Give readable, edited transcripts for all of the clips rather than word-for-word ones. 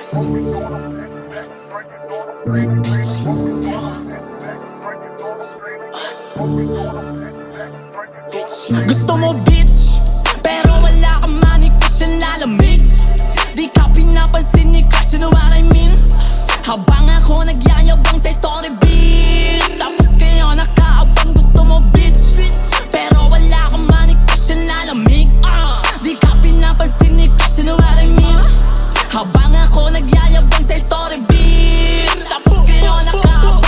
Gusto mo bitch, pero wala kang money kasi lalamig. Di ka pinapansin ni crush, you know what I mean? Habang ako nagyayabang sa story bitch, tapos kayo nakaabang. Gusto mo bitch, pero wala kang money kasi lalamig. Di ka pinapansin ni crush, you know what I mean? Habang ako nagyayabang sa story bitch, tapos kayo nakaabang.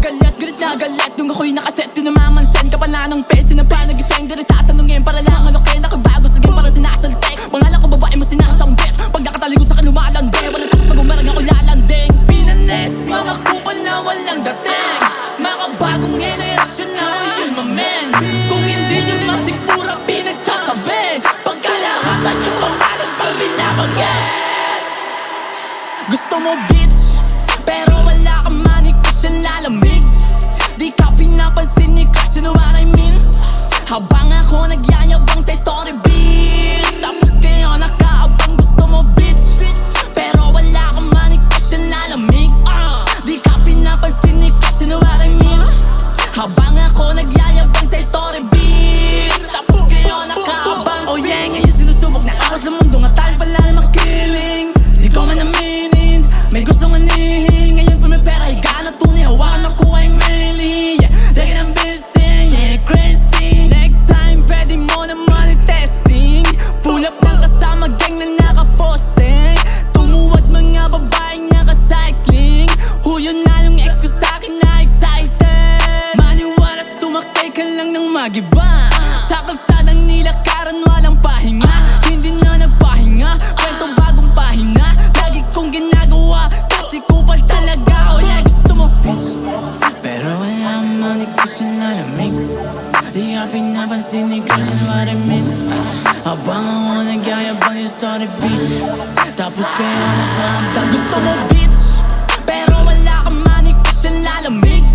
Galit na galit, nung ako'y nakaset, di namamansin ka pa na ng pesi na pa nagising. Di rin tatanungin para lang ano kayo nakabago sa game para sinasaltek. Pangalan ko babae mo sinasambit, pag nakatalikod sa kalumalande, walang takot pag umarang ako lalanding. Pinanes, mga kupal na walang dating, mga bagong henerasyon na yun mamen. Kung hindi nyo masigura pinagsasabi, pagkalahatan yung pangalan pag binabanggit. Gusto mo bitch, pero wala kang money kasi lalamig. Di ka pinapansin ni crush, you know what I mean? Habang ako nagyayabang sa story bitch, tapos kayo nakaabang. Gusto mo bitch, pero wala kang money kasi lalamig. Di ka pinapansin ni crush, you know what I mean? Habang ako nagyayabang sa story bitch, tapos kayo nakaabang. Oh yeah, ngayon sinusubok na ako sa mundo nga tayo pala na makiling. Di ko man aminin, may gustong anihin. Ngayon pa may pera, higa na tunay, hawakan ako ay mailing. Yeah, lagi ng busy, yeah, crazy. Next time, pwede mo na money testing. Pull up ng kasama, gang na nakaposting. Tumuwad mga babaeng nakacycling. Huyo na yung ex ko sa'kin na excited. Maniwala, sumakay ka lang ng magiba. Sa kalsadang nilakaran, walang pahinga. Hindi na nagpahinga, kwento bagong pahina. Lagi kong ginagawa, kasi kupal talaga. Oh yeah, gusto mo bitch, pero wala money kasi lalamig. Di ka pinapansin ni crush, you know what I mean? Habang ako nagyayabang yung story bitch, tapos kayo nakaabang. Gusto mo bitch, pero wala kang money kasi lalamig.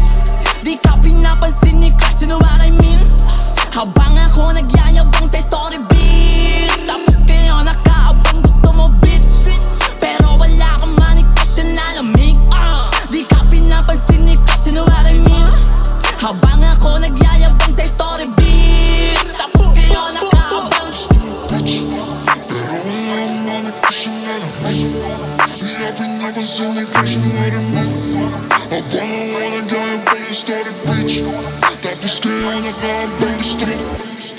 Di ka pinapansin ni crush, you know what I mean? Habang ako nagyayabang sa story bitch, tapos kayo nakaabang. Gusto mo bitch, pero wala kang money kasi lalamig. Di ka pinapansin ni crush, you know what I mean? Habang ako nagyayabang sa story bitch, tapos kayo nakaabang. Habang ako nagyayabang sa story bitch, tapos kayo nakaabang. Gusto mo